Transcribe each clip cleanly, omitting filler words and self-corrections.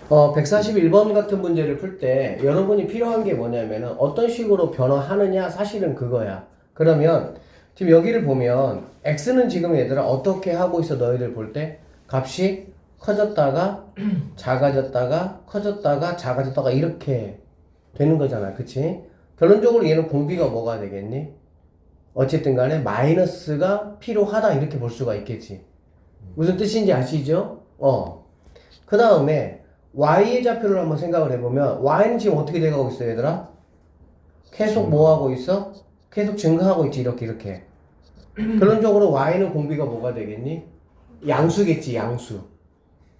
141번 같은 문제를 풀 때 여러분이 필요한 게 뭐냐면은 어떤 식으로 변화하느냐 사실은 그거야. 그러면 지금 여기를 보면 x는 지금 얘들아 어떻게 하고 있어 너희들 볼 때 값이 커졌다가 작아졌다가 커졌다가 작아졌다가 이렇게 되는 거잖아. 그치? 결론적으로 얘는 공비가 뭐가 되겠니? 어쨌든 간에 마이너스가 필요하다 이렇게 볼 수가 있겠지. 무슨 뜻인지 아시죠? 그 다음에 y의 좌표를 한번 생각을 해보면 y는 지금 어떻게 돼가고 있어 얘들아? 계속 뭐 하고 있어? 계속 증가하고 있지 이렇게 결론적으로 y는 공비가 뭐가 되겠니? 양수겠지 양수.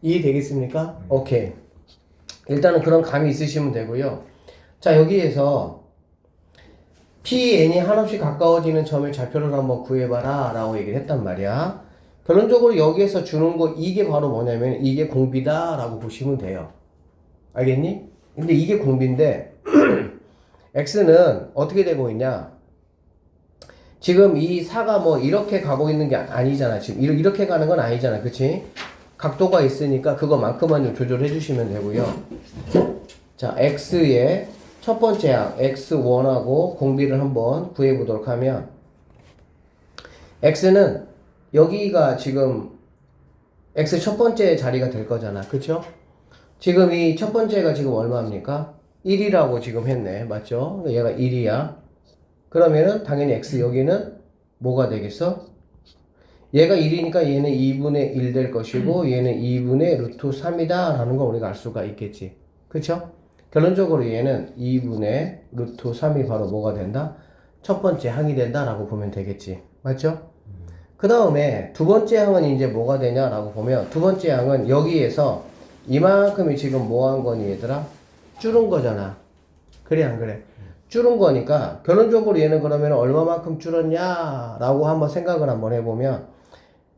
이해되겠습니까? 오케이. 일단은 그런 감이 있으시면 되고요. 자 여기에서 pn이 한없이 가까워지는 점의 좌표를 한번 구해봐라 라고 얘기를 했단 말이야. 결론적으로 여기에서 주는 거 이게 바로 뭐냐면 이게 공비다 라고 보시면 돼요. 알겠니? 근데 이게 공비인데 x는 어떻게 되고 있냐? 지금 이 사가 뭐 이렇게 가고 있는 게 아니잖아. 지금 이렇게 가는 건 아니잖아. 그치? 각도가 있으니까 그거만큼만 좀 조절해 주시면 되고요. 자, x의 첫 번째 항 x1하고 공비를 한번 구해 보도록 하면 x는 여기가 지금 x 첫 번째 자리가 될 거잖아. 그쵸? 지금 이 첫 번째가 지금 얼마입니까? 1이라고 지금 했네. 맞죠? 얘가 1이야. 그러면은 당연히 x 여기는 뭐가 되겠어? 얘가 1이니까 얘는 2분의 1 될 것이고 얘는 2분의 루트 3이다 라는 걸 우리가 알 수가 있겠지. 그쵸? 결론적으로 얘는 2분의 루트 3이 바로 뭐가 된다? 첫 번째 항이 된다 라고 보면 되겠지. 맞죠? 그 다음에 두 번째 항은 이제 뭐가 되냐 라고 보면 두 번째 항은 여기에서 이만큼이 지금 뭐 한 거니 얘들아? 줄은 거잖아. 그래 안 그래? 줄은 거니까 결론적으로 얘는 그러면 얼마만큼 줄었냐 라고 한번 생각을 한번 해보면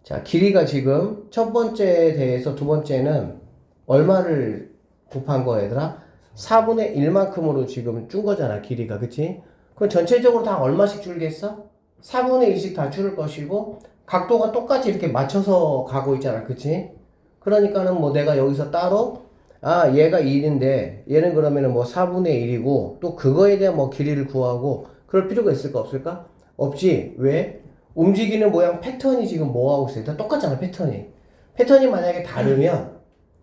자 길이가 지금 첫 번째에 대해서 두 번째는 얼마를 곱한 거야 얘들아? 4분의 1만큼으로 지금 준 거잖아 길이가. 그치? 그럼 전체적으로 다 얼마씩 줄겠어? 4분의 1씩 다 줄을 것이고 각도가 똑같이 이렇게 맞춰서 가고 있잖아. 그치? 그러니까는 뭐 내가 여기서 따로 얘가 1인데 얘는 그러면은 뭐 4분의 1이고 또 그거에 대한 뭐 길이를 구하고 그럴 필요가 있을까 없을까? 없지. 왜? 움직이는 모양 패턴이 지금 뭐하고 있어? 다 똑같잖아 패턴이 만약에 다르면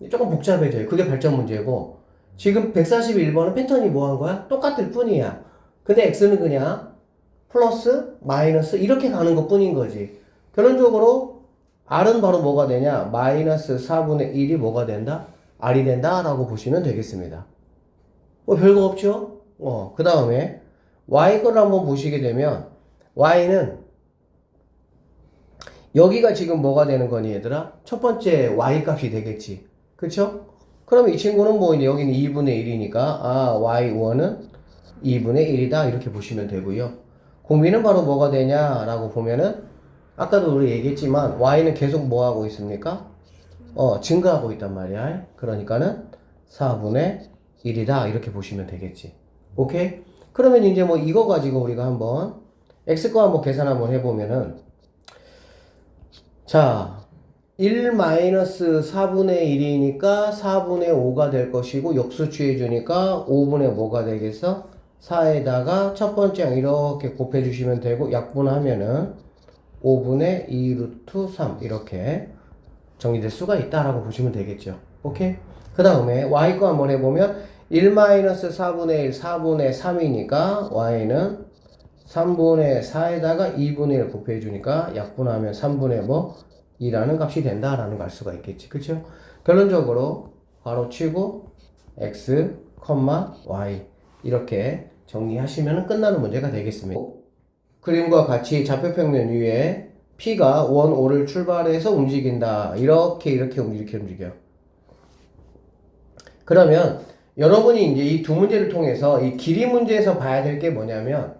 조금 복잡해져요. 그게 발전 문제고 지금 141번은 패턴이 뭐 한 거야? 똑같을 뿐이야. 근데 x는 그냥 플러스 마이너스 이렇게 가는 것 뿐인 거지. 결론적으로 r은 바로 뭐가 되냐? 마이너스 4분의 1이 뭐가 된다? r이 된다 라고 보시면 되겠습니다. 뭐 별거 없죠? 그 다음에 y 거를 한번 보시게 되면 y는 여기가 지금 뭐가 되는 거니 얘들아? 첫 번째 y 값이 되겠지. 그쵸? 그럼 이 친구는 뭐 이제 여기는 2분의 1이니까 y1은 2분의 1이다 이렇게 보시면 되고요. 공비는 바로 뭐가 되냐 라고 보면은 아까도 우리 얘기했지만 y는 계속 뭐 하고 있습니까? 증가하고 있단 말이야. 그러니까는 4분의 1이다 이렇게 보시면 되겠지. 오케이? 그러면 이제 뭐 이거 가지고 우리가 한번 x거 한번 계산 한번 해보면은 자 1-4분의 1이니까 4분의 5가 될 것이고 역수 취해주니까 5분의 뭐가 되겠어? 4에다가 첫 번째 항 이렇게 곱해주시면 되고 약분하면은 5분의 2 루트 3 이렇게 정리될 수가 있다라고 보시면 되겠죠. 오케이? 그 다음에 y 거 한번 해보면 1-4분의 1 4분의 3이니까 y는 3분의 4에다가 2분의 1 곱해주니까 약분하면 3분의 뭐 2라는 값이 된다라는 걸 알 수가 있겠지. 그쵸? 결론적으로 바로 치고 x, y 이렇게 정리하시면 끝나는 문제가 되겠습니다. 그림과 같이 좌표평면 위에 P가 원 5를 출발해서 움직인다. 이렇게 움직여. 그러면 여러분이 이제 이 두 문제를 통해서 이 길이 문제에서 봐야 될 게 뭐냐면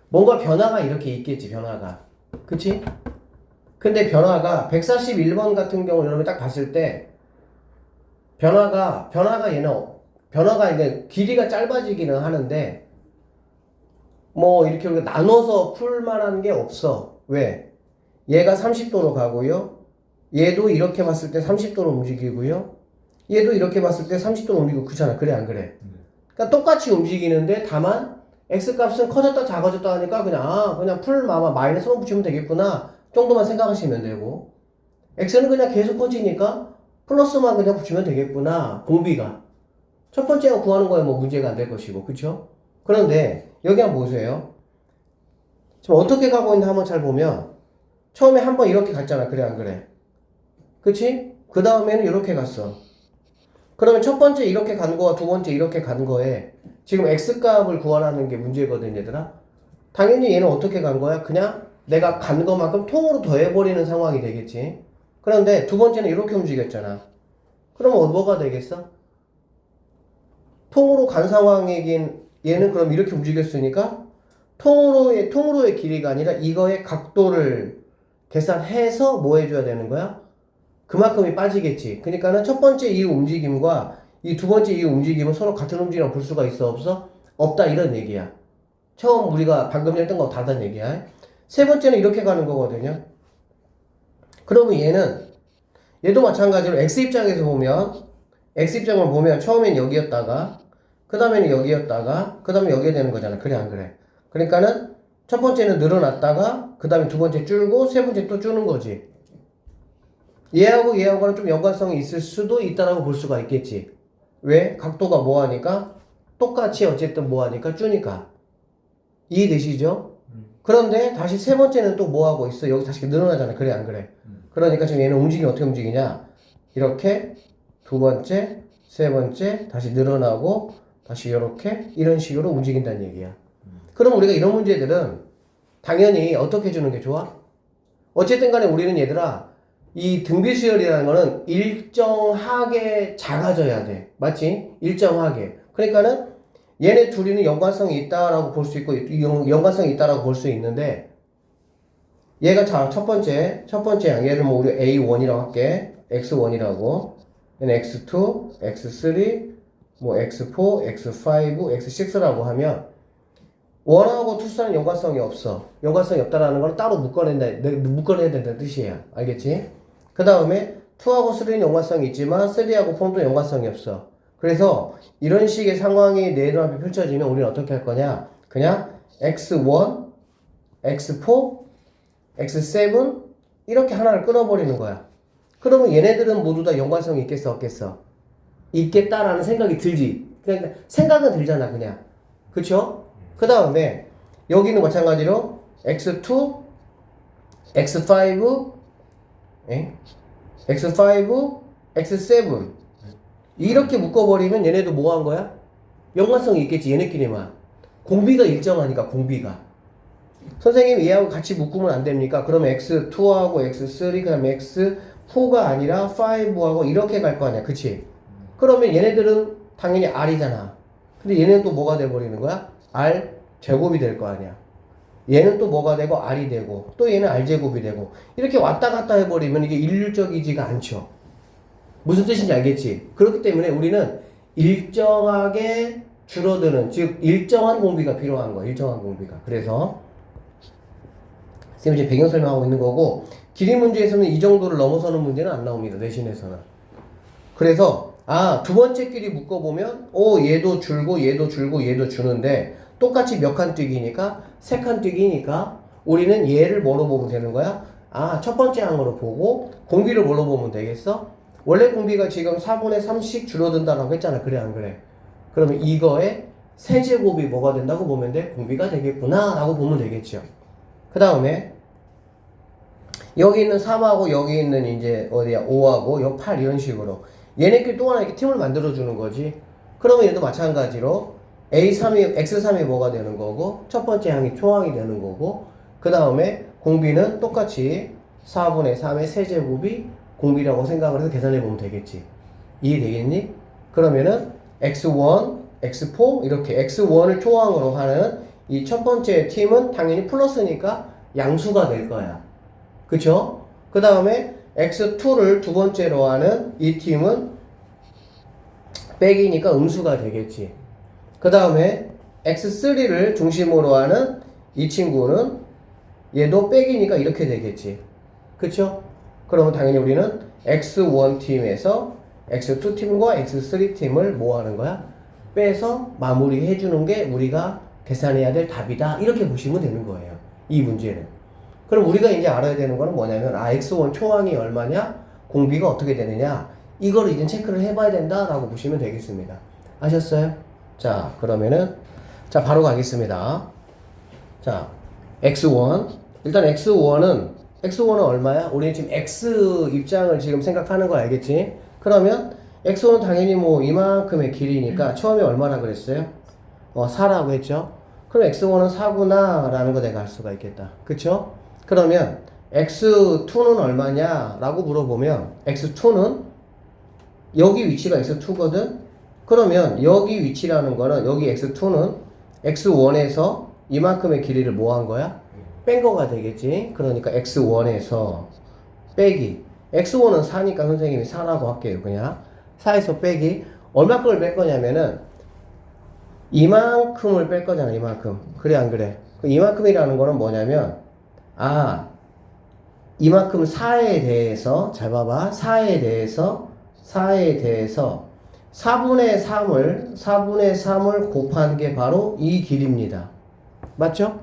뭔가 변화가 이렇게 있겠지. 변화가. 그치? 근데 변화가 141번 같은 경우 여러분 딱 봤을 때 변화가 이제 길이가 짧아지기는 하는데 뭐 이렇게 우리가 나눠서 풀 만한 게 없어. 왜? 얘가 30도로 가고요. 얘도 이렇게 봤을 때 30도로 움직이고요. 얘도 이렇게 봤을 때 30도로 움직이고 그렇잖아. 그래 안 그래? 그러니까 똑같이 움직이는데 다만 x값은 커졌다 작아졌다 하니까 그냥 풀마마 마이너스만 붙이면 되겠구나 정도만 생각하시면 되고, x는 그냥 계속 커지니까 플러스만 그냥 붙이면 되겠구나. 공비가 첫 번째가 구하는 거에 뭐 문제가 안 될 것이고, 그쵸? 그런데 여기 한번 보세요. 지금 어떻게 가고 있나 한번 잘 보면 처음에 한번 이렇게 갔잖아. 그래 안 그래? 그치? 그 다음에는 이렇게 갔어. 그러면 첫 번째 이렇게 간 거와 두 번째 이렇게 간 거에 지금 x값을 구하라는 게 문제거든 얘들아. 당연히 얘는 어떻게 간 거야? 그냥 내가 간 거만큼 통으로 더해버리는 상황이 되겠지. 그런데 두 번째는 이렇게 움직였잖아. 그러면 뭐가 되겠어? 통으로 간 상황이긴, 얘는 그럼 이렇게 움직였으니까 통으로의 길이가 아니라 이거의 각도를 계산해서 뭐 해줘야 되는 거야? 그만큼이 빠지겠지. 그러니까는 첫 번째 이 움직임과 이 두 번째 이 움직임은 서로 같은 움직임이라고 볼 수가 있어 없어? 없다 이런 얘기야. 처음 우리가 방금 전에 했던 거 다른 얘기야. 세 번째는 이렇게 가는 거거든요. 그러면 얘도 마찬가지로 x 입장에서 보면, x 입장을 보면 처음엔 여기였다가 그 다음에는 여기였다가 그 다음에 여기가 되는 거잖아. 그래 안 그래? 그러니까는 첫 번째는 늘어났다가 그 다음에 두 번째 줄고 세 번째 또 주는 거지. 얘하고는 좀 연관성이 있을 수도 있다라고 볼 수가 있겠지. 왜? 각도가 뭐하니까? 똑같이 어쨌든 뭐하니까? 주니까. 이해되시죠? 그런데 다시 세 번째는 또 뭐하고 있어? 여기 다시 늘어나잖아. 그래 안 그래? 그러니까 지금 얘는 움직임이 어떻게 움직이냐? 이렇게 두 번째, 세 번째 다시 늘어나고 다시 이렇게 이런 식으로 움직인다는 얘기야. 그럼 우리가 이런 문제들은 당연히 어떻게 해주는 게 좋아? 어쨌든 간에 우리는 얘들아 이 등비수열이라는 거는 일정하게 작아져야 돼. 맞지? 일정하게. 그러니까는 얘네 둘이는 연관성이 있다라고 볼 수 있고 연관성이 있다라고 볼 수 있는데, 얘가 자 첫 번째 얘를 뭐 우리 A1이라고 할게. X1이라고. 얘는 X2, X3, 뭐 X4, X5, X6라고 하면 1하고 2사는 연관성이 없어. 연관성이 없다라는 건 따로 묶어내야 된다는 뜻이에요. 알겠지? 그 다음에 2하고 3는 연관성이 있지만 3하고 4도 연관성이 없어. 그래서 이런 식의 상황이 내 눈앞에 펼쳐지면 우리는 어떻게 할 거냐? 그냥 X1, X4, X7 이렇게 하나를 끊어버리는 거야. 그러면 얘네들은 모두 다 연관성이 있겠어 없겠어? 있겠다라는 생각이 들지. 그냥 생각은 들잖아 그냥. 그쵸? 그 다음에 여기는 마찬가지로 X2, X5, X5, X7 이렇게 묶어버리면 얘네도 뭐 한 거야? 연관성이 있겠지. 얘네끼리만. 공비가 일정하니까 공비가. 선생님 얘하고 같이 묶으면 안 됩니까? 그러면 X2하고 X3 그 다음에 X4가 아니라 5하고 이렇게 갈 거 아니야. 그치? 그러면 얘네들은 당연히 R이잖아. 근데 얘는 또 뭐가 돼버리는 거야? R 제곱이 될 거 아니야. 얘는 또 뭐가 되고 R이 되고 또 얘는 R 제곱이 되고 이렇게 왔다 갔다 해버리면 이게 일률적이지가 않죠. 무슨 뜻인지 알겠지? 그렇기 때문에 우리는 일정하게 줄어드는, 즉 일정한 공비가 필요한 거야. 일정한 공비가. 그래서 지금 이제 배경 설명하고 있는 거고, 길이 문제에서는 이 정도를 넘어서는 문제는 안 나옵니다. 내신에서는. 그래서 두 번째 끼리 묶어보면 얘도 줄고 얘도 줄고 얘도 주는데 똑같이 몇 칸 뛰기니까 3칸 뛰기니까 우리는 얘를 뭐로 보면 되는 거야? 첫 번째 항으로 보고 공비를 뭐로 보면 되겠어? 원래 공비가 지금 4분의 3씩 줄어든다라고 했잖아. 그래 안 그래? 그러면 이거의 세제곱이 뭐가 된다고 보면 돼? 공비가 되겠구나 라고 보면 되겠죠. 그 다음에 여기 있는 3하고 여기 있는 이제 어디야 5하고 여기 8 이런 식으로 얘네끼리 또 하나 이렇게 팀을 만들어 주는 거지. 그러면 얘도 마찬가지로 X3이 뭐가 되는 거고 첫 번째 항이 초항이 되는 거고, 그 다음에 공비는 똑같이 4분의 3의 세제곱이 공비라고 생각을 해서 계산해 보면 되겠지. 이해되겠니? 그러면은 X1, X4 이렇게 X1을 초항으로 하는 이 첫 번째 팀은 당연히 플러스니까 양수가 될 거야. 그쵸? 그 다음에 X2를 두 번째로 하는 이 팀은 빼기니까 음수가 되겠지. 그 다음에 X3를 중심으로 하는 이 친구는 얘도 빼기니까 이렇게 되겠지. 그쵸? 그러면 당연히 우리는 X1 팀에서 X2팀과 X3팀을 뭐 하는 거야? 빼서 마무리해 주는 게 우리가 계산해야 될 답이다. 이렇게 보시면 되는 거예요. 이 문제는. 그럼 우리가 이제 알아야 되는 거는 뭐냐면 X1 초항이 얼마냐? 공비가 어떻게 되느냐? 이걸 이제 체크를 해봐야 된다라고 보시면 되겠습니다. 아셨어요? 자, 그러면은 자, 바로 가겠습니다. 자, X1. 일단 X1은 얼마야? 우리는 지금 X 입장을 지금 생각하는 거 알겠지? 그러면 X1은 당연히 뭐 이만큼의 길이니까 처음에 얼마나 그랬어요? 4라고 했죠? 그럼 X1은 4구나 라는 거 내가 알 수가 있겠다. 그쵸? 그러면 X2는 얼마냐? 라고 물어보면 X2는 여기 위치가 X2거든? 그러면 여기 위치라는 거는 여기 X2는 X1에서 이만큼의 길이를 뭐 한 거야? 뺀 거가 되겠지? 그러니까 X1에서 빼기. X1은 4니까 선생님이 4라고 할게요. 그냥 4에서 빼기. 얼마큼을 뺄 거냐면은 이만큼을 뺄 거잖아. 이만큼. 그래 안 그래? 이만큼이라는 거는 뭐냐면 이만큼 4에 대해서 잘 봐봐. 4에 대해서 4분의 3을 곱한 게 바로 이 길입니다. 맞죠?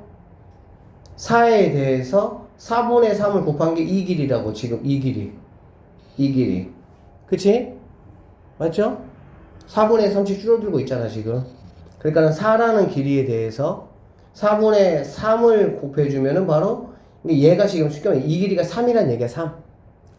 4에 대해서 4분의 3을 곱한 게 이 길이라고. 지금 이 길이 그치? 맞죠? 4분의 3씩 줄어들고 있잖아 지금. 그러니까 4라는 길이에 대해서 4분의 3을 곱해주면은 바로 얘가 지금 쉽게 말해 이 길이가 3이란 얘기야. 3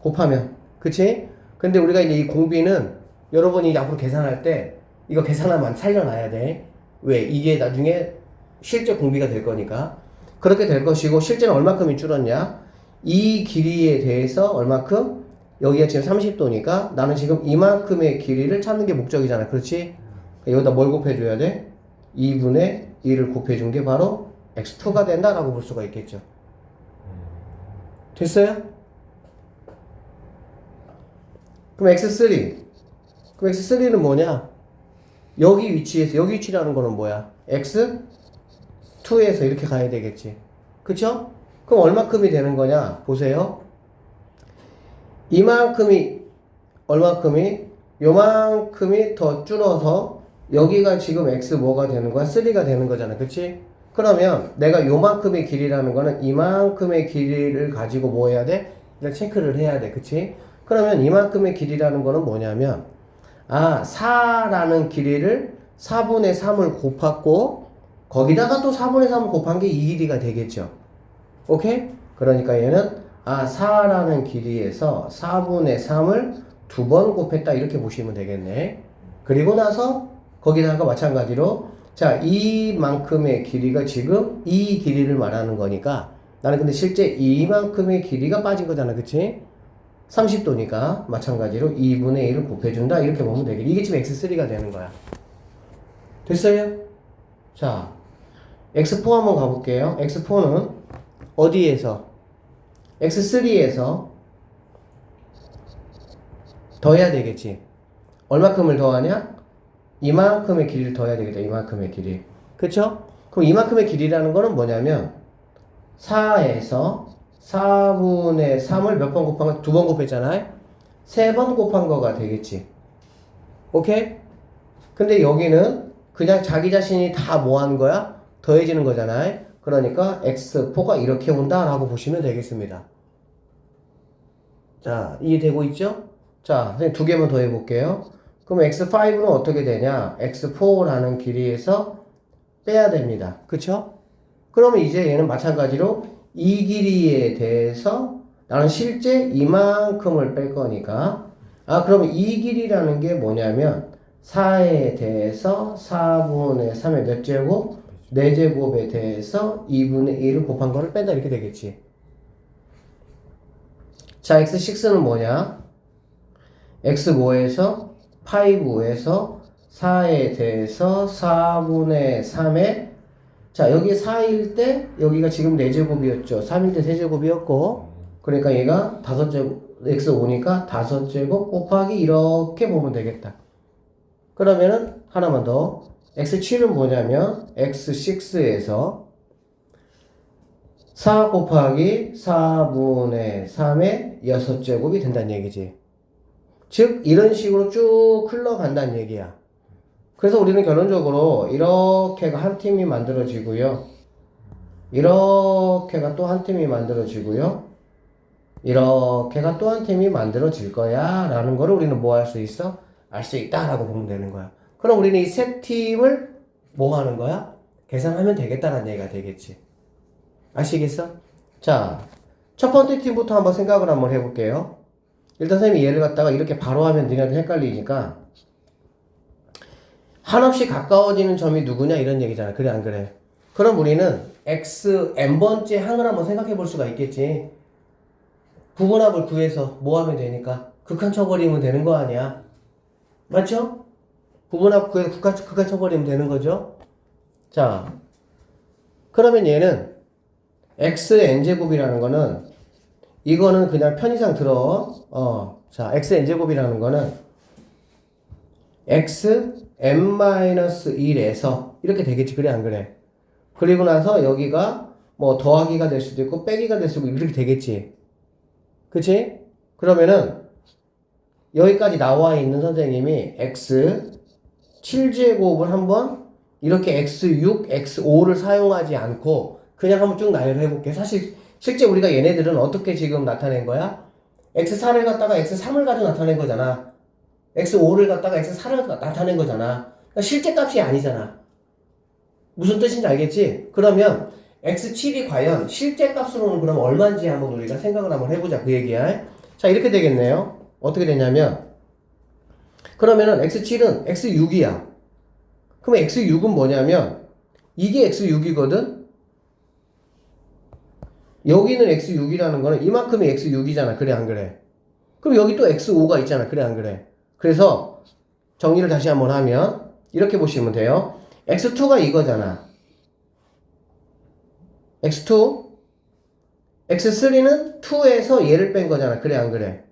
곱하면. 그치? 근데 우리가 이제 이 공비는 여러분이 앞으로 계산할 때 이거 계산하면 살려놔야 돼. 왜? 이게 나중에 실제 공비가 될 거니까. 그렇게 될 것이고 실제는 얼마큼이 줄었냐? 이 길이에 대해서 얼마큼? 여기가 지금 30도니까 나는 지금 이만큼의 길이를 찾는 게 목적이잖아. 그렇지? 여기다 뭘 곱해줘야 돼? 2분의 1을 곱해준 게 바로 X2가 된다라고 볼 수가 있겠죠. 됐어요? 그럼 X3. 그럼 X3는 뭐냐? 여기 위치라는 거는 뭐야? X2에서 이렇게 가야 되겠지. 그쵸? 그럼 얼마큼이 되는 거냐? 보세요. 요만큼이 더 줄어서 여기가 지금 X 뭐가 되는 거야? 3가 되는 거잖아. 그치? 그러면 내가 요만큼의 길이라는 거는 이만큼의 길이를 가지고 뭐 해야 돼? 일단 체크를 해야 돼. 그치? 그러면 이만큼의 길이라는 거는 뭐냐면 4라는 길이를 4분의 3을 곱했고 거기다가 또 4분의 3을 곱한 게 이 길이가 되겠죠. 오케이? 그러니까 얘는 4라는 길이에서 4분의 3을 두 번 곱했다 이렇게 보시면 되겠네. 그리고 나서 거기다가 마찬가지로 자 이만큼의 길이가 지금 이 길이를 말하는 거니까 나는 근데 실제 이만큼의 길이가 빠진 거잖아. 그치? 30도니까 마찬가지로 2분의 1을 곱해준다 이렇게 보면 되겠네. 이게 지금 X3가 되는 거야. 됐어요? 자 X4 한번 가볼게요. X4는 어디에서? X3에서 더해야 되겠지. 얼마큼을 더하냐? 이만큼의 길이를 더해야 되겠다. 이만큼의 길이. 그쵸? 그럼 이만큼의 길이라는 거는 뭐냐면 4에서 4분의 3을 몇 번 곱한 거? 두 번 곱했잖아요? 3번 곱한 거가 되겠지. 오케이? 근데 여기는 그냥 자기 자신이 다 뭐 하는 거야? 더해지는 거잖아요? 그러니까 X4가 이렇게 온다라고 보시면 되겠습니다. 자, 이해되고 있죠? 자, 선생님 두 개만 더 해볼게요. 그럼 X5는 어떻게 되냐? X4라는 길이에서 빼야 됩니다. 그쵸? 그러면 이제 얘는 마찬가지로 이 길이에 대해서 나는 실제 이만큼을 뺄 거니까 그러면 이 길이라는 게 뭐냐면 4에 대해서 4분의 3의 몇 제곱? 4제곱에 대해서 2분의 1을 곱한 거를 뺀다 이렇게 되겠지. 자, X6는 뭐냐? X5에서 5에서 4에 대해서 4분의 3에 자, 여기 4일 때 여기가 지금 4제곱이었죠. 3일 때 3제곱이었고 그러니까 얘가 5제곱 X5니까 5제곱 곱하기 이렇게 보면 되겠다. 그러면은 하나만 더 X7은 뭐냐면 X6에서 4 곱하기 4분의 3의 6제곱이 된다는 얘기지. 즉 이런 식으로 쭉 흘러간다는 얘기야. 그래서 우리는 결론적으로 이렇게가 한 팀이 만들어지고요. 이렇게가 또 한 팀이 만들어지고요. 이렇게가 또 한 팀이 만들어질 거야 라는 거를 우리는 뭐 할 수 있어? 알 수 있다 라고 보면 되는 거야. 그럼 우리는 이 세 팀을 뭐 하는 거야? 계산하면 되겠다는 얘기가 되겠지. 아시겠어? 자, 첫 번째 팀부터 한번 생각을 한번 해볼게요. 일단 선생님이 얘를 갖다가 이렇게 바로 하면 너희한테 헷갈리니까 한없이 가까워지는 점이 누구냐 이런 얘기잖아. 그래 안 그래? 그럼 우리는 x n번째 항을 한번 생각해 볼 수가 있겠지. 부분합을 구해서 뭐 하면 되니까 극한 쳐버리면 되는 거 아니야. 맞죠? 부분합 구해서 극한 쳐버리면 되는 거죠. 자, 그러면 얘는 xn제곱이라는 거는 이거는 그냥 편의상 들어. 자, xn제곱이라는 거는 xn-1에서 이렇게 되겠지. 그래 안 그래? 그리고 나서 여기가 뭐 더하기가 될 수도 있고 빼기가 될 수도 있고 이렇게 되겠지. 그치? 그러면은 여기까지 나와 있는 선생님이 x 7제곱을 한번 이렇게 x6, x5를 사용하지 않고 그냥 한번 쭉 나열을 해볼게. 사실 실제 우리가 얘네들은 어떻게 지금 나타낸 거야? x4를 갖다가 x3을 가지고 나타낸 거잖아. x5를 갖다가 x4를 나타낸 거잖아. 그러니까 실제 값이 아니잖아. 무슨 뜻인지 알겠지? 그러면 x7이 과연 실제 값으로는 그럼 얼마인지 한번 우리가 생각을 한번 해보자. 그 얘기야. 자, 이렇게 되겠네요. 어떻게 되냐면 그러면은 x7은 x6이야. 그럼 x6은 뭐냐면 이게 x6이거든? 여기는 x6이라는 거는 이만큼이 x6이잖아. 그래 안 그래? 그럼 여기 또 x5가 있잖아. 그래 안 그래? 그래서 정리를 다시 한번 하면 이렇게 보시면 돼요. x2가 이거잖아. x2 x3는 2에서 얘를 뺀 거잖아. 그래 안 그래?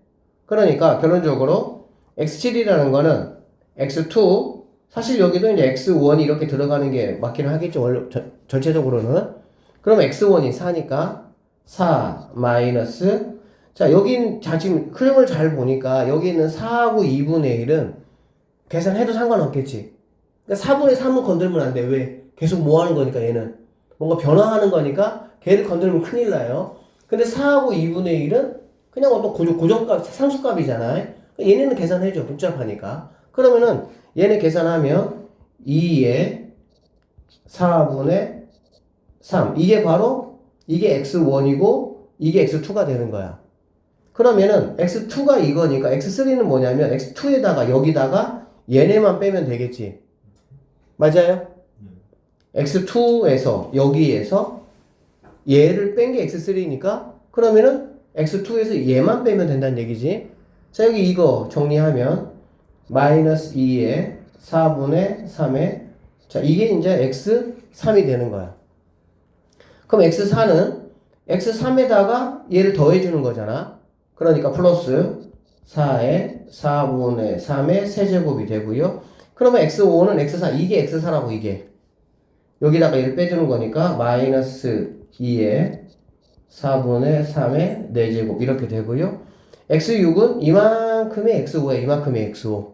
그러니까 결론적으로 x7이라는 거는 x2 사실 여기도 이제 x1이 이렇게 들어가는 게 맞기는 하겠죠. 원래 전체적으로는. 그럼 x1이 4니까 4 마이너스 자 여긴 자 지금 흐름을 잘 보니까 여기 있는 4하고 2분의 1은 계산해도 상관없겠지. 그러니까 4분의 3은 건들면 안 돼. 왜? 계속 뭐 하는 거니까 얘는 뭔가 변화하는 거니까 걔를 건들면 큰일 나요. 근데 4하고 2분의 1은 그냥 어떤 고정값, 상수값이잖아요. 얘네는 계산해줘. 복잡하니까. 그러면은 얘네 계산하면 2의 4분의 3. 이게 바로 이게 x1이고 이게 x2가 되는 거야. 그러면은 x2가 이거니까 x3는 뭐냐면 x2에다가 여기다가 얘네만 빼면 되겠지. 맞아요? x2에서 여기에서 얘를 뺀 게 x3니까 그러면은 x2에서 얘만 빼면 된다는 얘기지. 자 여기 이거 정리하면 마이너스 2의 4분의 3의 자 이게 이제 x3이 되는 거야. 그럼 x4는 x3에다가 얘를 더해주는 거잖아. 그러니까 플러스 4의 4분의 3의 세제곱이 되고요. 그러면 x5는 x4 이게 x4라고 이게 여기다가 얘를 빼주는 거니까 마이너스 2의 4분의 3의 4제곱 이렇게 되고요. x6은 이만큼의 x5에 이만큼의 x5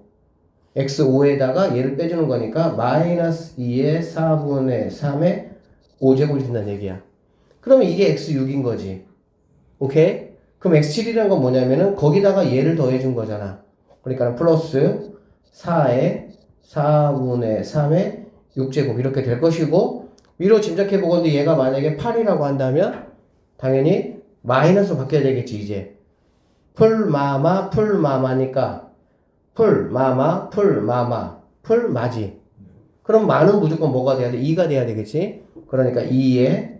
x5에다가 얘를 빼주는 거니까 마이너스 2의 4분의 3의 5제곱이 된다는 얘기야. 그러면 이게 x6인 거지. 오케이? 그럼 x7이라는 건 뭐냐면은 거기다가 얘를 더해준 거잖아. 그러니까 플러스 4의 4분의 3의 6제곱 이렇게 될 것이고 위로 짐작해 보건데 얘가 만약에 8이라고 한다면 당연히 마이너스로 바뀌어야 되겠지 이제. 풀마마 풀마마니까 풀마마 풀마마 풀마지. 그럼 마는 무조건 뭐가 돼야 돼? 2가 돼야 되겠지. 그러니까 2의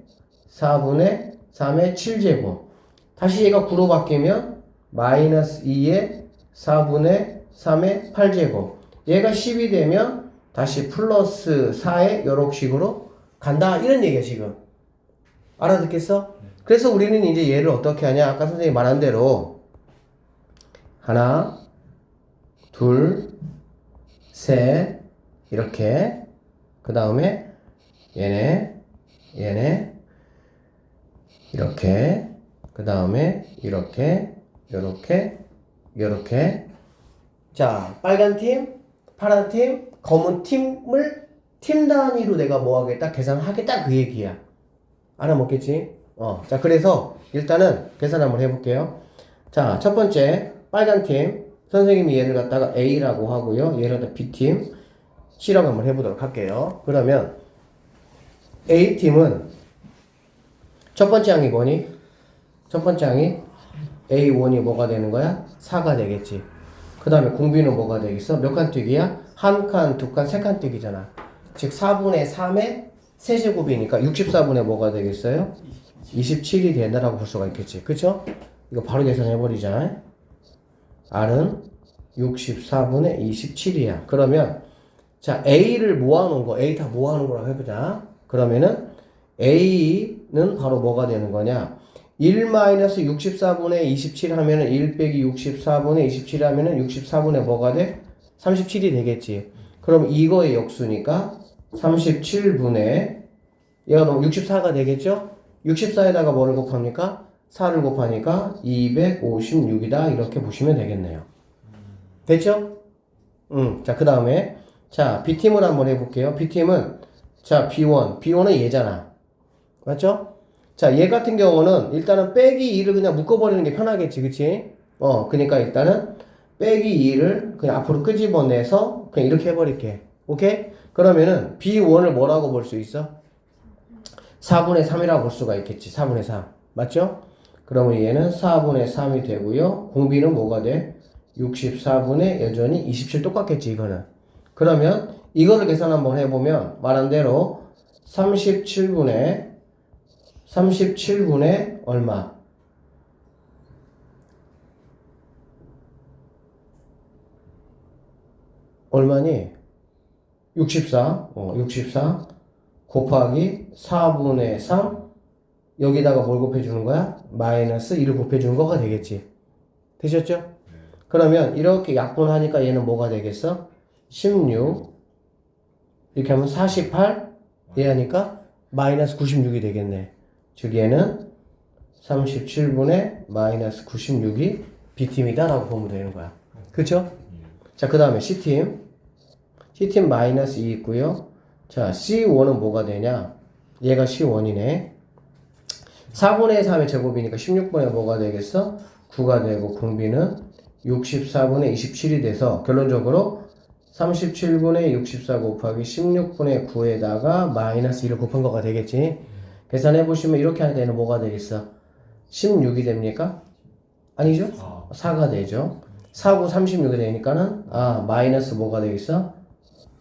4분의 3의 7제곱 다시 얘가 9로 바뀌면 마이너스 2의 4분의 3의 8제곱 얘가 10이 되면 다시 플러스 4의 요런 식으로 간다 이런 얘기야 지금. 알아듣겠어? 그래서 우리는 이제 얘를 어떻게 하냐 아까 선생님이 말한 대로 하나 둘 셋 이렇게 그 다음에 얘네 이렇게 그 다음에 이렇게 요렇게 자, 빨간 팀, 파란 팀, 검은 팀을 팀 단위로 내가 뭐 하겠다? 계산하겠다 그 얘기야. 알아먹겠지? 자, 그래서 일단은 계산 한번 해볼게요. 자, 첫 번째 빨간 팀 선생님이 얘를 갖다가 A라고 하고요. 얘를 갖다 B팀 C라고 한번 해보도록 할게요. 그러면 A팀은 첫 번째 항이 뭐니? 첫 번째 항이 A1이 뭐가 되는 거야? 4가 되겠지. 그 다음에 공비는 뭐가 되겠어? 몇 칸 뛰기야? 한 칸, 두 칸, 세 칸 뛰기잖아. 즉 4분의 3의 세제곱이니까 64분의 뭐가 되겠어요? 27이 된다라고 볼 수가 있겠지. 그쵸? 이거 바로 계산해버리자. R은 64분의 27이야. 그러면 자 A를 모아놓은 거, A 다 모아놓은 거라고 해보자. 그러면은 A는 바로 뭐가 되는 거냐? 1-64분의 27 하면은 1 빼기 64분의 27 하면은 64분의 뭐가 돼? 37이 되겠지. 그럼 이거의 역수니까 37분의 얘가 너무 64가 되겠죠? 64에다가 뭐를 곱합니까? 4를 곱하니까 256이다. 이렇게 보시면 되겠네요. 됐죠? 자, 그 다음에 자, B팀을 한번 해볼게요. B팀은 자, B1은 얘잖아. 맞죠? 자, 얘 같은 경우는 일단은 빼기 2를 그냥 묶어버리는 게 편하겠지. 그치? 그러니까 일단은 빼기 2를 그냥 앞으로 끄집어내서 그냥 이렇게 해버릴게. 오케이? 그러면은 B1을 뭐라고 볼 수 있어? 4분의 3이라고 볼 수가 있겠지. 4분의 3. 맞죠? 그러면 얘는 4분의 3이 되고요. 공비는 뭐가 돼? 64분의 여전히 27 똑같겠지, 이거는. 그러면 이거를 계산 한번 해보면 말한 대로 37분의 얼마? 얼마니? 64. 64 곱하기 4분의 3 여기다가 뭘 곱해주는 거야? 마이너스 1을 곱해주는 거가 되겠지. 되셨죠? 그러면 이렇게 약분하니까 얘는 뭐가 되겠어? 16 이렇게 하면 48 얘 하니까 마이너스 96이 되겠네. 즉 얘는 37분의 마이너스 96이 B팀이다 라고 보면 되는 거야. 그쵸? 자, 그 다음에 C팀 마이너스 2 있고요. 자, C1은 뭐가 되냐? 얘가 C1이네. 4분의 3의 제곱이니까 16분의 뭐가 되겠어? 9가 되고 공비는 64분의 27이 돼서 결론적으로 37분의 64 곱하기 16분의 9에다가 마이너스 1을 곱한 거가 되겠지. 계산해보시면 이렇게 하니까 얘는 뭐가 되겠어? 16이 됩니까? 아니죠? 4가 되죠. 4, 9, 36이 되니까는 마이너스 뭐가 되겠어?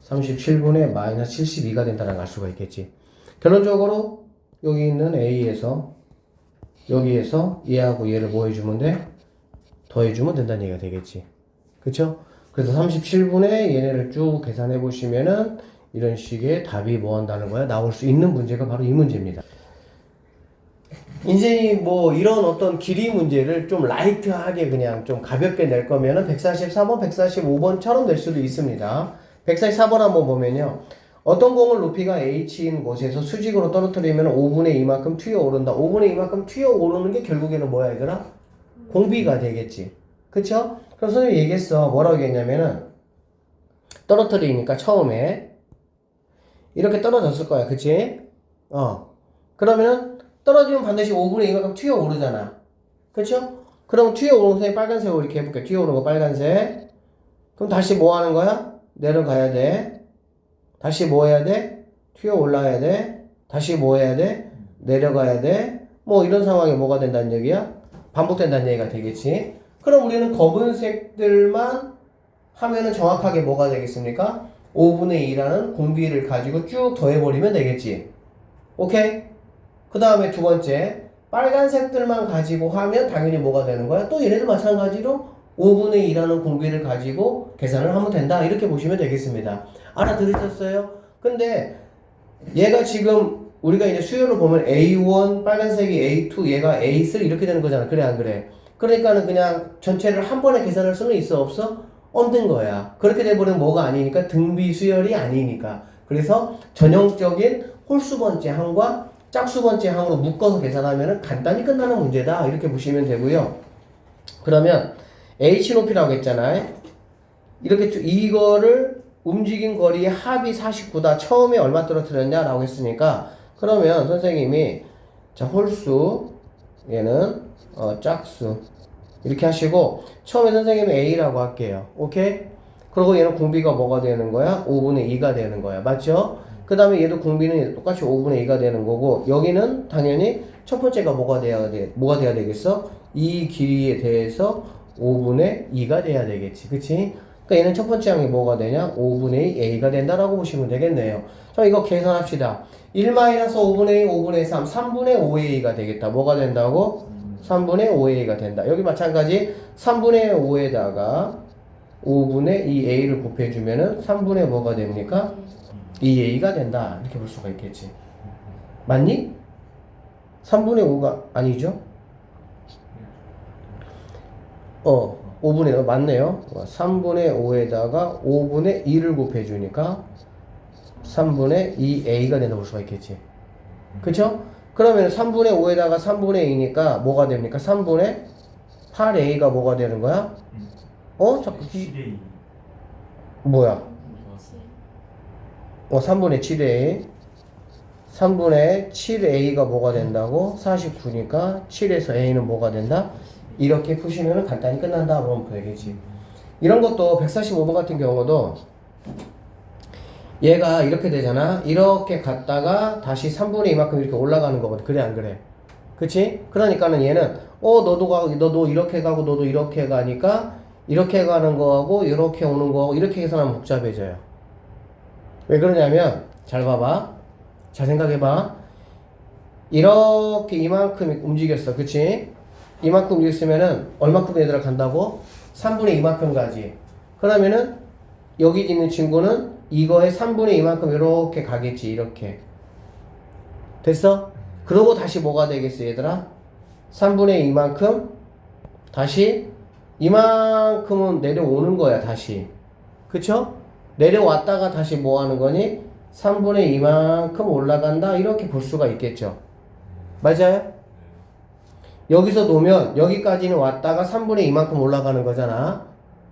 37분의 마이너스 72가 된다는 걸 알 수가 있겠지. 결론적으로 여기 있는 A에서 여기에서 얘하고 얘를 뭐 해주면 돼? 더해주면 된다는 얘기가 되겠지. 그쵸? 그래서 37분의 얘네를 쭉 계산해 보시면은 이런 식의 답이 뭐 한다는 거야? 나올 수 있는 문제가 바로 이 문제입니다. 이제 뭐 이런 어떤 길이 문제를 좀 라이트하게 그냥 좀 가볍게 낼 거면은 144번, 145번처럼 낼 수도 있습니다. 144번 한번 보면요. 어떤 공을 높이가 h인 곳에서 수직으로 떨어뜨리면 5분의 2만큼 튀어오른다. 5분의 2만큼 튀어오르는 게 결국에는 뭐야 얘들아? 공비가 되겠지. 그쵸? 그럼 선생님이 얘기했어. 뭐라고 얘기했냐면은 떨어뜨리니까 처음에 이렇게 떨어졌을 거야. 그치? 그러면은 떨어지면 반드시 5분의 2만큼 튀어오르잖아. 그쵸? 그럼 튀어오르는 거 빨간색으로 이렇게 해볼게. 튀어오르는 거 빨간색. 그럼 다시 뭐 하는 거야? 내려가야 돼. 다시 뭐 해야 돼? 튀어 올라야 돼. 다시 뭐 해야 돼? 내려가야 돼. 뭐 이런 상황이 뭐가 된다는 얘기야? 반복된다는 얘기가 되겠지. 그럼 우리는 검은색들만 하면은 정확하게 뭐가 되겠습니까? 5분의 2라는 공비를 가지고 쭉 더해버리면 되겠지. 오케이? 그 다음에 두 번째, 빨간색들만 가지고 하면 당연히 뭐가 되는 거야? 또 얘네들 마찬가지로 5분의 2라는 공비를 가지고 계산을 하면 된다. 이렇게 보시면 되겠습니다. 알아들으셨어요? 근데 얘가 지금 우리가 이제 수열을 보면 A1 빨간색이 A2 얘가 A3 이렇게 되는 거잖아. 그래 안 그래? 그러니까는 그냥 전체를 한 번에 계산할 수는 있어 없어? 없는 거야. 그렇게 돼버리면 뭐가 아니니까 등비 수열이 아니니까. 그래서 전형적인 홀수 번째 항과 짝수 번째 항으로 묶어서 계산하면 간단히 끝나는 문제다. 이렇게 보시면 되고요. 그러면 H 높이라고 했잖아요. 이렇게 이거를 움직인 거리의 합이 49다. 처음에 얼마 떨어뜨렸냐라고 했으니까 그러면 선생님이 자 홀수 얘는 짝수 이렇게 하시고 처음에 선생님이 A라고 할게요. 오케이? 그리고 얘는 공비가 뭐가 되는 거야? 5분의 2가 되는 거야. 맞죠? 그 다음에 얘도 공비는 똑같이 5분의 2가 되는 거고 여기는 당연히 첫 번째가 뭐가 돼야 되겠어? 이 길이에 대해서 5분의 2가 돼야 되겠지. 그치? 그러니까 얘는 첫 번째 항이 뭐가 되냐? 5분의 2 A가 된다라고 보시면 되겠네요. 자, 이거 계산합시다. 1-5분의 2, 5분의 3, 3분의 5A가 되겠다. 뭐가 된다고? 3분의 5A가 된다. 여기 마찬가지 3분의 5에다가 5분의 2A를 곱해주면은 3분의 뭐가 됩니까? 2A가 된다. 이렇게 볼 수가 있겠지. 맞니? 3분의 5가 아니죠? 5분의 맞네요. 3분의 5에다가 5분의 2를 곱해주니까 3분의 2A가 된다 볼 수가 있겠지. 그쵸? 그러면 3분의 5에다가 3분의 2니까 뭐가 됩니까? 3분의 8A가 뭐가 되는 거야? 자꾸 7A. 뭐야? 3분의 7A 3분의 7A가 뭐가 된다고? 49니까 7에서 A는 뭐가 된다? 이렇게 푸시면 간단히 끝난다 보면 되겠지. 이런 것도 145번 같은 경우도 얘가 이렇게 되잖아. 이렇게 갔다가 다시 3분의 2만큼 이렇게 올라가는 거거든. 그래 안 그래? 그치? 그러니까는 얘는 너도 가고 너도 이렇게 가고 너도 이렇게 가니까 이렇게 가는 거하고 이렇게 오는 거하고 이렇게 계산하면 복잡해져요. 왜 그러냐면 잘 봐봐. 잘 생각해봐. 이렇게 이만큼 움직였어. 그치? 이만큼 움직였으면은 얼마큼 얘들아 간다고? 3분의 2만큼 가지. 그러면은 여기 있는 친구는 이거의 3분의 2만큼 이렇게 가겠지. 이렇게. 됐어? 그러고 다시 뭐가 되겠어 얘들아? 3분의 2만큼 다시 이만큼은 내려오는 거야 다시. 그쵸? 내려왔다가 다시 뭐 하는 거니? 3분의 2만큼 올라간다 이렇게 볼 수가 있겠죠. 맞아요? 여기서 놓으면 여기까지는 왔다가 3분의 2만큼 올라가는 거잖아.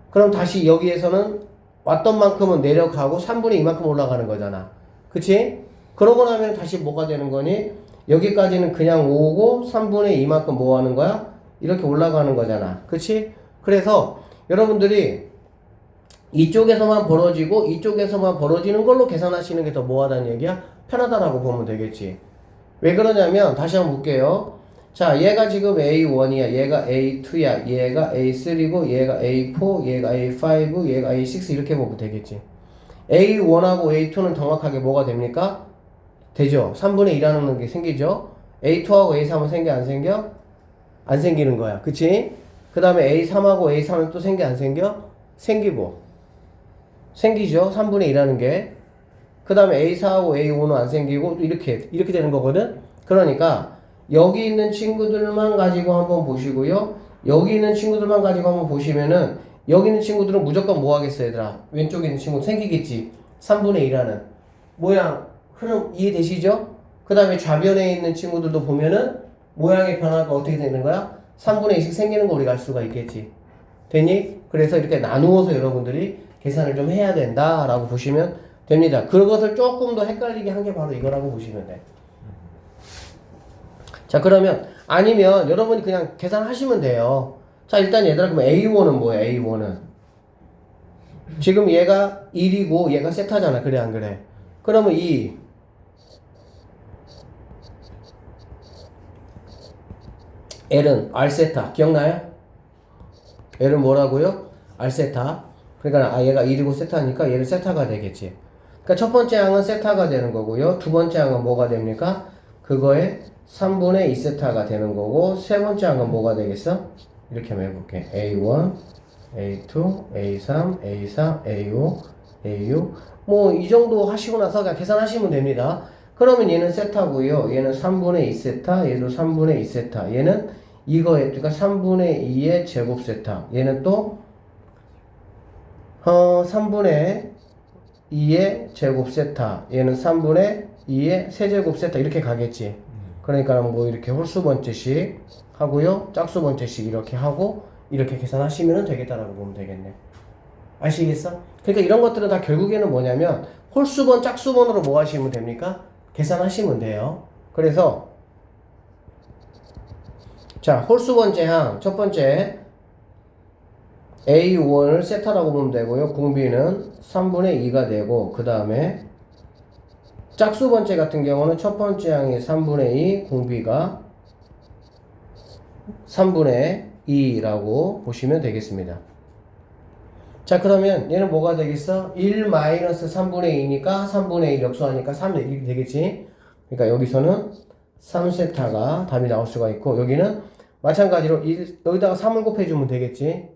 그럼 다시 여기에서는 왔던 만큼은 내려가고 3분의 2만큼 올라가는 거잖아. 그치? 그러고 나면 다시 뭐가 되는 거니? 여기까지는 그냥 오고 3분의 2만큼 뭐 하는 거야? 이렇게 올라가는 거잖아. 그치? 그래서 여러분들이 이쪽에서만 벌어지고 이쪽에서만 벌어지는 걸로 계산하시는 게 더 뭐하다는 얘기야? 편하다라고 보면 되겠지. 왜 그러냐면 다시 한번 볼게요. 자, 얘가 지금 A1이야. 얘가 A2야. 얘가 A3고 얘가 A4, 얘가 A5, 얘가 A6 이렇게 보면 되겠지. A1하고 A2는 정확하게 뭐가 됩니까? 되죠. 3분의 2라는 게 생기죠. A2하고 A3은 생겨 안 생겨? 안 생기는 거야. 그치? 그 다음에 A3하고 A4는 또 생겨 안 생겨? 생기고 생기죠. 3분의 2라는 게. 그 다음에 A4하고 A5는 안 생기고 또 이렇게 되는 거거든. 그러니까 여기 있는 친구들만 가지고 한번 보시고요. 여기 있는 친구들만 가지고 한번 보시면은 여기 있는 친구들은 무조건 뭐 하겠어 얘들아? 왼쪽에 있는 친구 생기겠지. 3분의 2라는 모양 흐름 이해되시죠? 그 다음에 좌변에 있는 친구들도 보면은 모양의 변화가 어떻게 되는 거야? 3분의 2씩 생기는 거 우리가 알 수가 있겠지. 됐니? 그래서 이렇게 나누어서 여러분들이 계산을 좀 해야 된다라고 보시면 됩니다. 그것을 조금 더 헷갈리게 한 게 바로 이거라고 보시면 돼. 자, 그러면 아니면 여러분이 그냥 계산하시면 돼요. 자, 일단 얘들아 그러면 A1은 뭐야? A1은 지금 얘가 1이고 얘가 세타잖아. 그래 안 그래? 그러면 이 L은 R세타 기억나요? L은 뭐라고요? R세타. 그러니까 얘가 1이고 세타니까 얘는 세타가 되겠지. 그러니까 첫 번째 항은 세타가 되는 거고요. 두 번째 항은 뭐가 됩니까? 그거에 3분의 2세타가 되는 거고 세 번째 항은 뭐가 되겠어? 이렇게 한번 해볼게. A1, A2, A3, A4, A5, A6 뭐 이 정도 하시고 나서 그냥 계산하시면 됩니다. 그러면 얘는 세타고요. 얘는 3분의 2세타, 얘도 3분의 2세타. 얘는 이거에 그러니까 3분의 2의 제곱 세타. 얘는 또 3분의 2의 제곱 세타. 얘는 3분의 2의 세제곱 세타. 이렇게 가겠지. 그러니까 뭐 이렇게 홀수 번째씩 하고요. 짝수 번째씩 이렇게 하고 이렇게 계산하시면 되겠다라고 보면 되겠네. 아시겠어? 그러니까 이런 것들은 다 결국에는 뭐냐면 홀수번, 짝수번으로 뭐 하시면 됩니까? 계산하시면 돼요. 그래서 자, 홀수번 제항 첫 번째 A1을 세타라고 보면 되고요. 공비는 3분의 2가 되고 그 다음에 짝수 번째 같은 경우는 첫 번째 항이 3분의 2, 공비가 3분의 2라고 보시면 되겠습니다. 자, 그러면 얘는 뭐가 되겠어? 1 마이너스 3분의 2니까 3분의 1 역수하니까 3 이렇게 되겠지? 그러니까 여기서는 3세타가 답이 나올 수가 있고 여기는 마찬가지로 여기다가 3을 곱해주면 되겠지?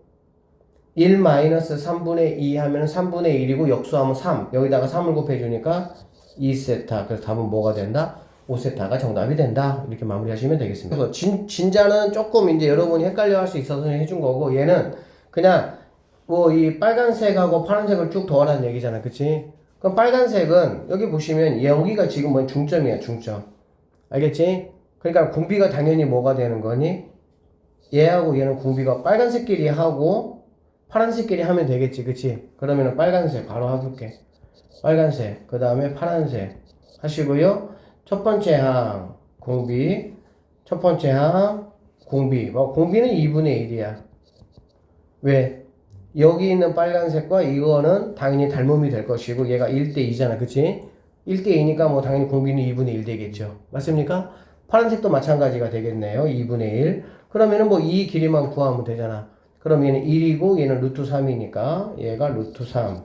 1 마이너스 3분의 2 하면 3분의 1이고 역수하면 3 여기다가 3을 곱해주니까 2세타. 그래서 답은 뭐가 된다? 5세타가 정답이 된다. 이렇게 마무리하시면 되겠습니다. 그래서 진자는 조금 이제 여러분이 헷갈려 할 수 있어서 해준 거고 얘는 그냥 뭐 이 빨간색하고 파란색을 쭉 더하라는 얘기잖아. 그치? 그럼 빨간색은 여기 보시면 여기가 지금 뭐 중점이야. 중점. 알겠지? 그러니까 공비가 당연히 뭐가 되는 거니? 얘하고 얘는 공비가 빨간색끼리 하고 파란색끼리 하면 되겠지. 그치? 그러면은 빨간색 바로 해볼게. 빨간색, 그 다음에 파란색 하시고요. 첫 번째 항 공비, 첫 번째 항 공비. 공비는 2분의 1이야. 왜? 여기 있는 빨간색과 이거는 당연히 닮음이 될 것이고 얘가 1대 2잖아. 그치? 1대 2니까 뭐 당연히 공비는 2분의 1 되겠죠. 맞습니까? 파란색도 마찬가지가 되겠네요. 2분의 1. 그러면은 뭐 이 길이만 구하면 되잖아. 그럼 얘는 1이고 얘는 루트 3이니까 얘가 루트 3.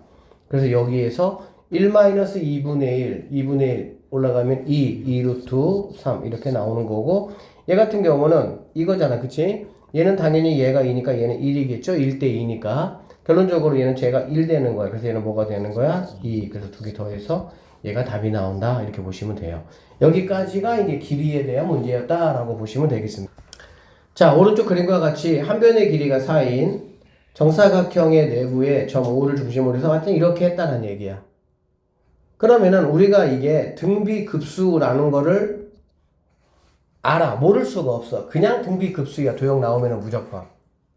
그래서 여기에서 1-2분의 1, 2분의 1 올라가면 2 루트 3 이렇게 나오는 거고 얘 같은 경우는 이거잖아. 그치? 얘는 당연히 얘가 2니까 얘는 1이겠죠? 1대 2니까 결론적으로 얘는 쟤가 1 되는 거야. 그래서 얘는 뭐가 되는 거야? 2. 그래서 두 개 더해서 얘가 답이 나온다. 이렇게 보시면 돼요. 여기까지가 이제 길이에 대한 문제였다라고 보시면 되겠습니다. 자, 오른쪽 그림과 같이 한 변의 길이가 4인 정사각형의 내부에 점 5를 중심으로 해서 하여튼 이렇게 했다는 얘기야. 그러면은 우리가 이게 등비급수라는 거를 알아. 모를 수가 없어. 그냥 등비급수야. 도형 나오면은 무조건.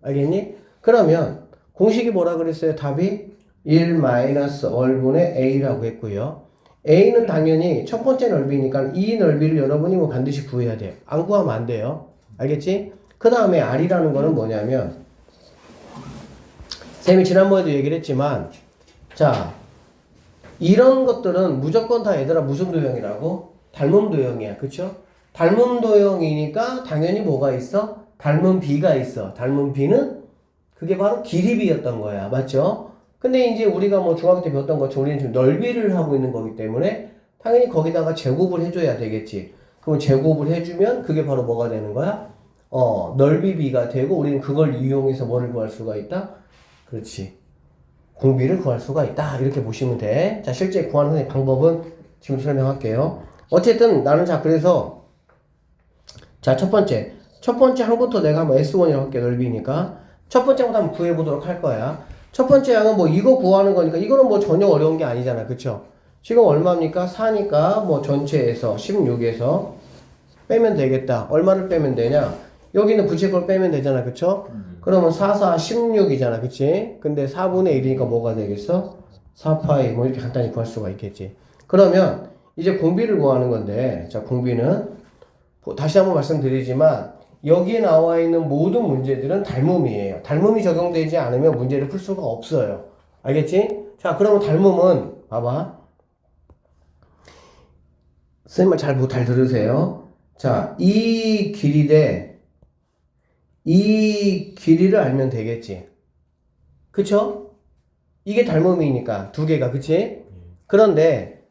알겠니? 그러면 공식이 뭐라 그랬어요? 답이 1 마이너스 얼분의 a라고 했고요. a는 당연히 첫 번째 넓이니까 이 넓이를 여러분이 뭐 반드시 구해야 돼요. 안 구하면 안 돼요. 알겠지? 그 다음에 r이라는 거는 뭐냐면 쌤이 지난번에도 얘기를 했지만 자 이런 것들은 무조건 다 얘들아 무슨 도형이라고? 닮음 도형이야. 그쵸? 닮음 도형이니까 당연히 뭐가 있어? 닮음 비가 있어. 닮음 비는 그게 바로 길이비였던 거야. 맞죠? 근데 이제 우리가 뭐 중학교 때 배웠던 것처럼 우리는 지금 넓이를 하고 있는 거기 때문에 당연히 거기다가 제곱을 해줘야 되겠지. 그럼 제곱을 해주면 그게 바로 뭐가 되는 거야? 넓이비가 되고 우리는 그걸 이용해서 뭐를 구할 수가 있다? 그렇지. 공비를 구할 수가 있다. 이렇게 보시면 돼. 자, 실제 구하는 방법은 지금 설명할게요. 어쨌든 나는 자, 그래서 자, 첫 번째 항부터 내가 한번 S1이라고 할게. 넓이니까. 첫 번째 항부터 한번 구해보도록 할 거야. 첫 번째 항은 뭐 이거 구하는 거니까 이거는 뭐 전혀 어려운 게 아니잖아. 그쵸? 지금 얼마입니까? 4니까 뭐 전체에서 16에서 빼면 되겠다. 얼마를 빼면 되냐? 여기는 부채꼴 빼면 되잖아. 그쵸? 그러면 4, 4, 16이잖아. 그치? 근데 4분의 1이니까 뭐가 되겠어? 4파이 뭐 이렇게 간단히 구할 수가 있겠지. 그러면 이제 공비를 구하는 건데 자, 공비는 다시 한번 말씀드리지만 여기에 나와 있는 모든 문제들은 닮음이에요. 닮음이 적용되지 않으면 문제를 풀 수가 없어요. 알겠지? 자, 그러면 닮음은 봐봐. 선생님 말 잘 들으세요. 자, 이 길이 대 이 길이를 알면 되겠지. 그쵸? 이게 닮음이니까 두 개가. 그치? 그런데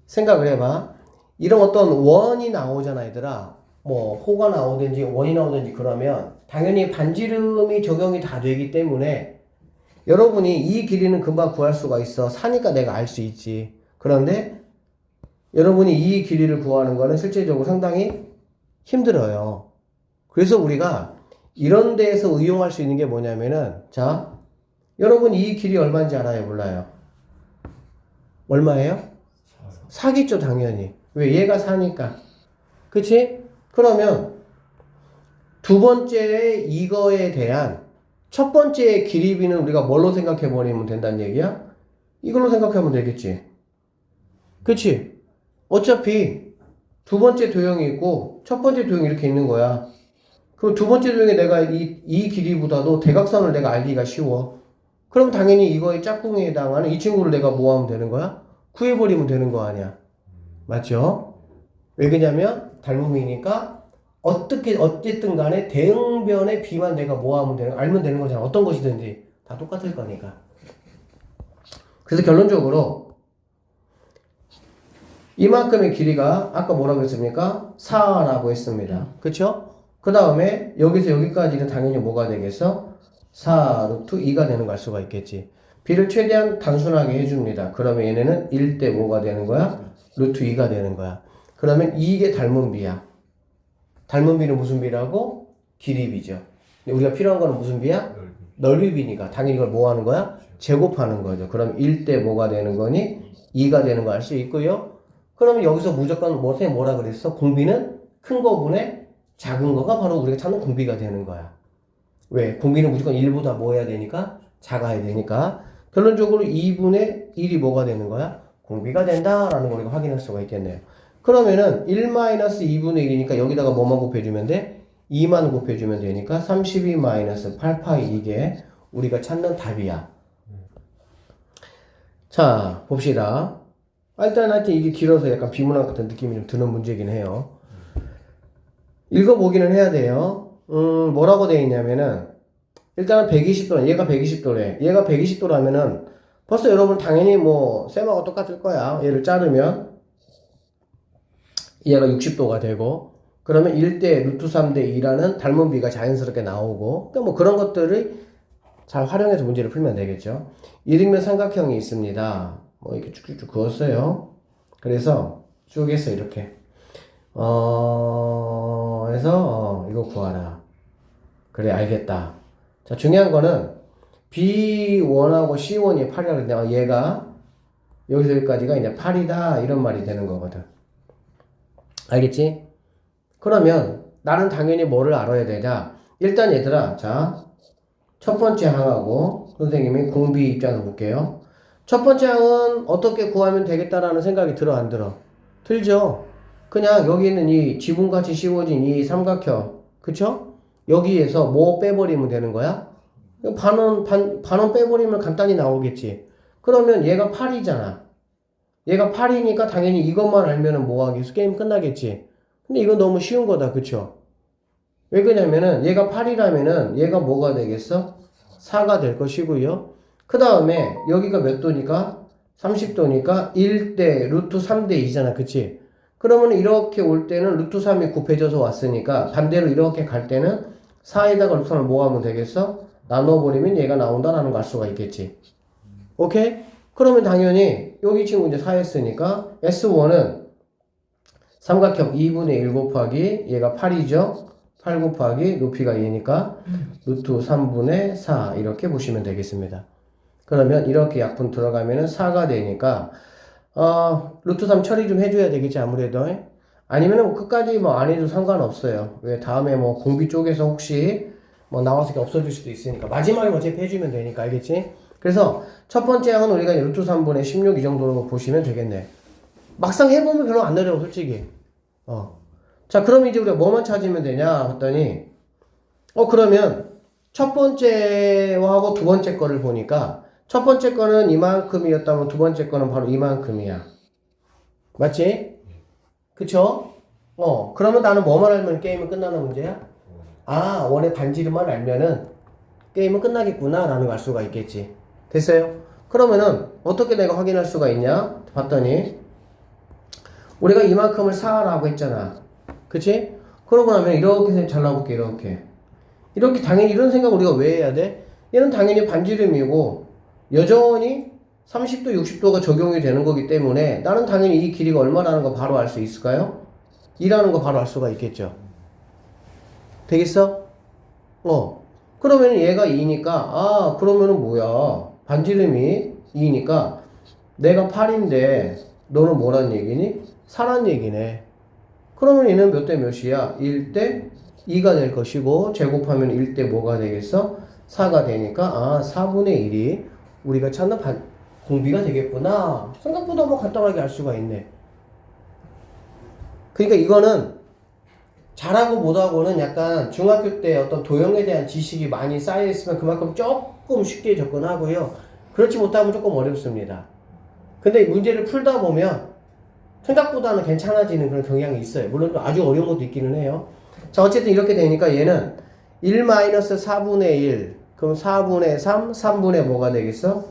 생각을 해봐. 이런 어떤 원이 나오잖아 얘들아. 뭐 호가 나오든지 원이 나오든지 그러면 당연히 반지름이 적용이 다 되기 때문에 여러분이 이 길이는 금방 구할 수가 있어. 사니까 내가 알 수 있지. 그런데 여러분이 이 길이를 구하는 거는 실제적으로 상당히 힘들어요. 그래서 우리가 이런 데에서 응용할 수 있는 게 뭐냐면은 자, 여러분 이 길이 얼마인지 알아요? 몰라요? 얼마예요? 4겠죠 당연히. 왜? 얘가 4니까. 그치? 그러면 두 번째 이거에 대한 첫 번째 길이비는 우리가 뭘로 생각해버리면 된다는 얘기야? 이걸로 생각하면 되겠지. 그치? 어차피 두 번째 도형이 있고 첫 번째 도형이 이렇게 있는 거야. 그럼 두 번째 도형에 내가 이 길이보다도 대각선을 내가 알기가 쉬워. 그럼 당연히 이거의 짝꿍에 해당하는 이 친구를 내가 뭐 하면 되는 거야? 구해버리면 되는 거 아니야. 맞죠? 왜 그러냐면 닮음이니까 어쨌든 간에 대응변의 비만 내가 뭐 하면 되는, 알면 되는 거잖아. 어떤 것이든지 다 똑같을 거니까. 그래서 결론적으로 이만큼의 길이가 아까 뭐라고 했습니까? 4라고 했습니다. 그쵸? 그 다음에 여기서 여기까지는 당연히 뭐가 되겠어? 4 루트 2가 되는 걸 알 수가 있겠지. b를 최대한 단순하게 해줍니다. 그러면 얘네는 1대 뭐가 되는 거야? 루트 2가 되는 거야. 그러면 이게 닮은 비야. 닮은 비는 무슨 비라고? 길이 비죠. 근데 우리가 필요한 거는 무슨 비야? 넓이 비니까 당연히 이걸 뭐 하는 거야? 제곱하는 거죠. 그럼 1대 뭐가 되는 거니? 2가 되는 거 알 수 있고요. 그러면 여기서 무조건 선생님 뭐라 그랬어? 공비는 큰 거분의 작은 거가 바로 우리가 찾는 공비가 되는 거야. 왜? 공비는 무조건 1보다 뭐 해야 되니까? 작아야 되니까. 결론적으로 2분의 1이 뭐가 되는 거야? 공비가 된다라는 걸 우리가 확인할 수가 있겠네요. 그러면은 1-2분의 1이니까 여기다가 뭐만 곱해주면 돼? 2만 곱해주면 되니까 32-8파이 이게 우리가 찾는 답이야. 자, 봅시다. 일단 하여튼 이게 길어서 약간 비문학 같은 느낌이 좀 드는 문제긴 해요. 읽어보기는 해야 돼요. 뭐라고 되어 있냐면은 일단은 120도, 얘가 120도래. 얘가 120도라면은 벌써 여러분 당연히 뭐 쌤하고 똑같을 거야. 얘를 자르면 얘가 60도가 되고 그러면 1대 루트 3대 2라는 닮은 비가 자연스럽게 나오고 그러니까 뭐 그런 것들을 잘 활용해서 문제를 풀면 되겠죠. 이등변 삼각형이 있습니다. 뭐 이렇게 쭉쭉쭉 그었어요. 그래서 쭉 했어 이렇게. 해서 이거 구하라. 그래 알겠다. 자 중요한 거는 B1하고 C1이 8이라 그랬는데 얘가 여기서 여기까지가 이제 8이다 이런 말이 되는 거거든. 알겠지? 그러면 나는 당연히 뭐를 알아야 되냐? 일단 얘들아 자 첫 번째 항하고 선생님이 공비 입장에서 볼게요. 첫 번째 항은 어떻게 구하면 되겠다라는 생각이 들어 안 들어? 들죠? 그냥 여기 있는 이 지분같이 씌워진 이 삼각형 그쵸? 여기에서 뭐 빼버리면 되는 거야? 반원 빼버리면 간단히 나오겠지. 그러면 얘가 8이잖아. 얘가 8이니까 당연히 이것만 알면은 뭐 하겠어? 게임 끝나겠지. 근데 이건 너무 쉬운 거다. 그쵸? 왜 그러냐면은 얘가 8이라면은 얘가 뭐가 되겠어? 4가 될 것이고요. 그 다음에 여기가 몇 도니까? 30도니까 1대 루트 3대 2잖아. 그치? 그러면 이렇게 올 때는 루트 3이 곱해져서 왔으니까 반대로 이렇게 갈 때는 4에다가 루트 3을 뭐 하면 되겠어? 나눠버리면 얘가 나온다라는 걸 알 수가 있겠지. 오케이? 그러면 당연히 여기 친구 이제 4했으니까 S1은 삼각형 2분의 1 곱하기 얘가 8이죠. 8 곱하기 높이가 얘니까 루트 3분의 4 이렇게 보시면 되겠습니다. 그러면 이렇게 약분 들어가면은 4가 되니까 루트 3 처리 좀 해줘야 되겠지 아무래도. 아니면은 뭐 끝까지 뭐 안 해도 상관없어요. 왜 다음에 뭐 공비 쪽에서 혹시 뭐 나와서 없어질 수도 있으니까 마지막에 어차피 해주면 되니까 알겠지? 그래서 첫 번째 항은 우리가 루트 3분의 16 이 정도로 보시면 되겠네. 막상 해보면 별로 안 어려워 솔직히. 자 그럼 이제 우리가 뭐만 찾으면 되냐 했더니 그러면 첫 번째하고 두 번째 거를 보니까 첫 번째 거는 이만큼이었다면 두 번째 거는 바로 이만큼이야. 맞지? 그쵸? 그러면 나는 뭐만 알면 게임은 끝나는 문제야? 원의 반지름만 알면은 게임은 끝나겠구나 라는 걸 알 수가 있겠지. 됐어요? 그러면은 어떻게 내가 확인할 수가 있냐? 봤더니 우리가 이만큼을 4라고 했잖아. 그치? 그러고 나면 이렇게 잘라볼게. 이렇게 당연히 이런 생각 우리가 왜 해야 돼? 얘는 당연히 반지름이고 여전히 30도 60도가 적용이 되는 거기 때문에 나는 당연히 이 길이가 얼마라는 거 바로 알 수 있을까요? 2라는 거 바로 알 수가 있겠죠. 되겠어? 그러면 얘가 2니까 그러면은 뭐야 반지름이 2니까 내가 8인데 너는 뭐란 얘기니? 4란 얘기네. 그러면 얘는 몇 대 몇이야? 1대 2가 될 것이고 제곱하면 1대 뭐가 되겠어? 4가 되니까 아 4분의 1이 우리가 찾는 공비가 되겠구나. 생각보다 뭐 간단하게 알 수가 있네. 그러니까 이거는 잘하고 못하고는 약간 중학교 때 어떤 도형에 대한 지식이 많이 쌓여 있으면 그만큼 조금 쉽게 접근하고요. 그렇지 못하면 조금 어렵습니다. 근데 문제를 풀다 보면 생각보다는 괜찮아지는 그런 경향이 있어요. 물론 아주 어려운 것도 있기는 해요. 자, 어쨌든 이렇게 되니까 얘는 1-4분의 1. 그럼 4분의 3, 3분의 뭐가 되겠어?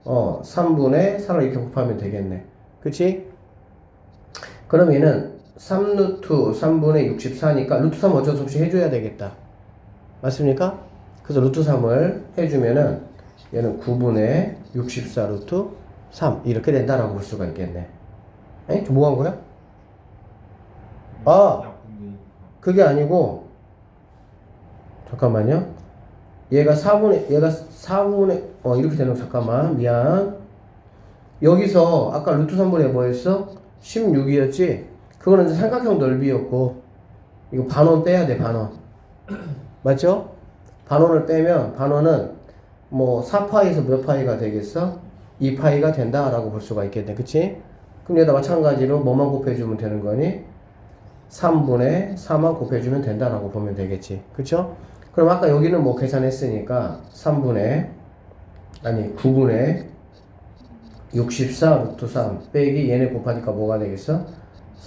3분의 3을 이렇게 곱하면 되겠네. 그치? 그럼 얘는 3루트 3분의 64니까 루트 3 어쩔 수 없이 해줘야 되겠다. 맞습니까? 그래서 루트 3을 해주면은 얘는 9분의 64 루트 3 이렇게 된다라고 볼 수가 있겠네. 에? 뭐 한 거야? 아, 그게 아니고 잠깐만요. 얘가 4분의 이렇게 되는 거 잠깐만 미안. 여기서 아까 루트 3분의 뭐였어? 16이었지? 그거는 이제 삼각형 넓이였고 이거 반원 빼야 돼 반원. 맞죠? 반원을 빼면 반원은 뭐 4파이에서 몇 파이가 되겠어? 2파이가 된다라고 볼 수가 있겠네. 그치? 그럼 여기다 마찬가지로 뭐만 곱해주면 되는 거니? 3분의 4만 곱해주면 된다라고 보면 되겠지. 그쵸? 그럼 아까 여기는 뭐 계산했으니까 9분의 64 루트 3 빼기 얘네 곱하니까 뭐가 되겠어?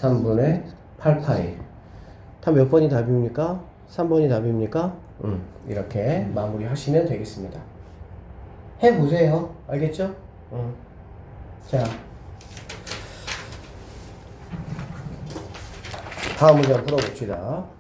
3분의 8파이. 다 몇 번이 답입니까? 3번이 답입니까? 이렇게 마무리 하시면 되겠습니다. 해보세요. 알겠죠? 자, 다음 문제 한번 풀어봅시다.